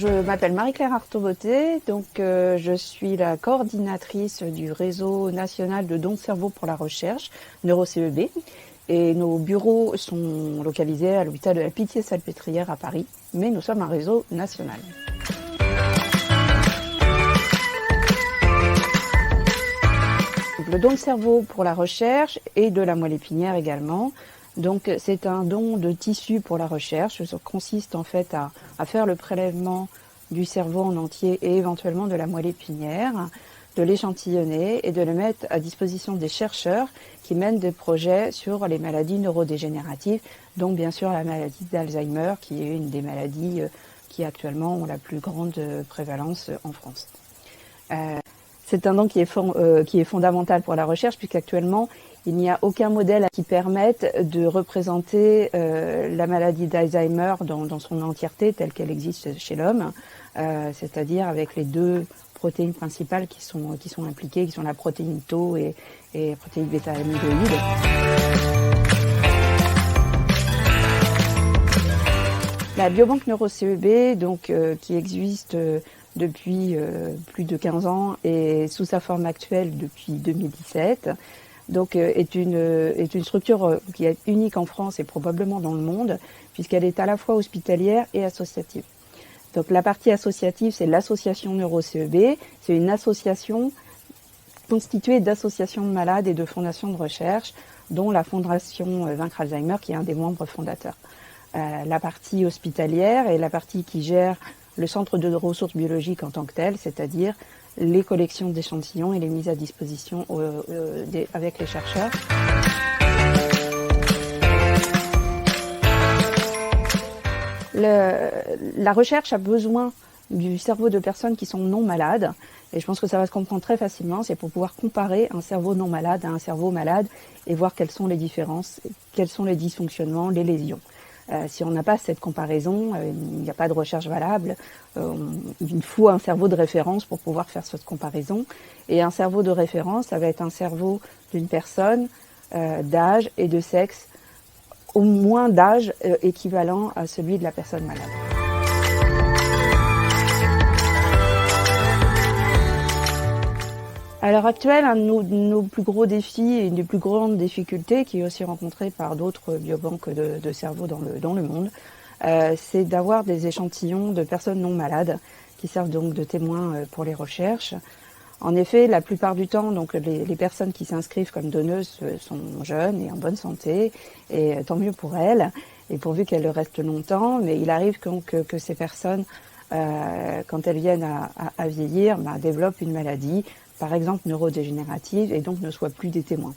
Je m'appelle Marie-Claire Arthaud-Beauté, je suis la coordinatrice du réseau national de dons de cerveau pour la recherche, NeuroCEB, et nos bureaux sont localisés à l'hôpital de la Pitié-Salpêtrière à Paris, mais nous sommes un réseau national. Le don de cerveau pour la recherche et de la moelle épinière également. Donc c'est un don de tissu pour la recherche. Ça consiste en fait à faire le prélèvement du cerveau en entier et éventuellement de la moelle épinière, de l'échantillonner et de le mettre à disposition des chercheurs qui mènent des projets sur les maladies neurodégénératives, dont bien sûr la maladie d'Alzheimer, qui est une des maladies qui actuellement ont la plus grande prévalence en France. C'est un don qui est fondamental pour la recherche, puisqu'actuellement, il n'y a aucun modèle qui permette de représenter la maladie d'Alzheimer dans son entièreté, telle qu'elle existe chez l'homme, c'est-à-dire avec les deux protéines principales qui sont impliquées, qui sont la protéine tau et la protéine bêta-amyloïde. La biobanque NeuroCEB, qui existe depuis plus de 15 ans et sous sa forme actuelle depuis 2017, est une structure qui est unique en France et probablement dans le monde, puisqu'elle est à la fois hospitalière et associative. Donc la partie associative, c'est l'association NeuroCEB, c'est une association constituée d'associations de malades et de fondations de recherche, dont la Fondation Vaincre Alzheimer, qui est un des membres fondateurs. La partie hospitalière est la partie qui gère le centre de ressources biologiques en tant que tel, c'est-à-dire les collections d'échantillons et les mises à disposition avec les chercheurs. La recherche a besoin du cerveau de personnes qui sont non malades, et je pense que ça va se comprendre très facilement, c'est pour pouvoir comparer un cerveau non malade à un cerveau malade et voir quelles sont les différences, quels sont les dysfonctionnements, les lésions. Si on n'a pas cette comparaison, il n'y a pas de recherche valable. Il faut un cerveau de référence pour pouvoir faire cette comparaison. Et un cerveau de référence, ça va être un cerveau d'une personne d'âge et de sexe, au moins d'âge équivalent à celui de la personne malade. À l'heure actuelle, un de nos plus gros défis et une des plus grandes difficultés, qui est aussi rencontrée par d'autres biobanques de cerveau dans le monde, c'est d'avoir des échantillons de personnes non malades qui servent donc de témoins pour les recherches. En effet, la plupart du temps, les personnes qui s'inscrivent comme donneuses sont jeunes et en bonne santé, et tant mieux pour elles, et pourvu qu'elles le restent longtemps. Mais il arrive que ces personnes, quand elles viennent à vieillir, développent une maladie, par exemple neurodégénérative, et donc ne soient plus des témoins.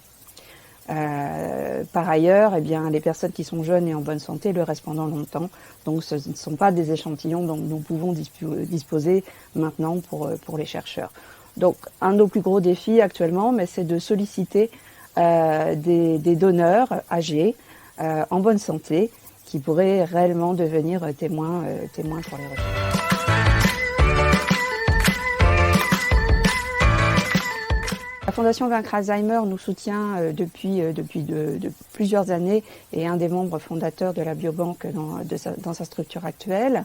Par ailleurs, les personnes qui sont jeunes et en bonne santé le restent pendant longtemps, donc ce ne sont pas des échantillons dont nous pouvons disposer maintenant pour les chercheurs. Donc un de nos plus gros défis actuellement, c'est de solliciter des donneurs âgés, en bonne santé, qui pourraient réellement devenir témoins pour les recherches. La Fondation Vaincre Alzheimer nous soutient depuis plusieurs années et est un des membres fondateurs de la biobanque dans sa structure actuelle.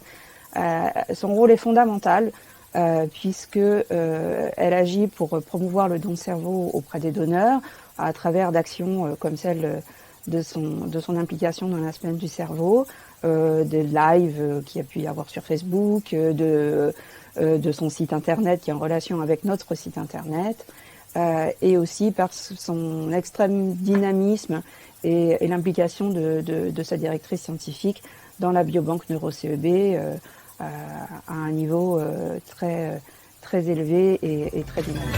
Son rôle est fondamental puisque elle agit pour promouvoir le don de cerveau auprès des donneurs à travers d'actions comme celle de son implication dans la semaine du cerveau, des lives qu'il y a pu y avoir sur Facebook, de son site internet qui est en relation avec notre site internet. Et aussi par son extrême dynamisme et l'implication de sa directrice scientifique dans la biobanque NeuroCEB à un niveau très élevé et très dynamique.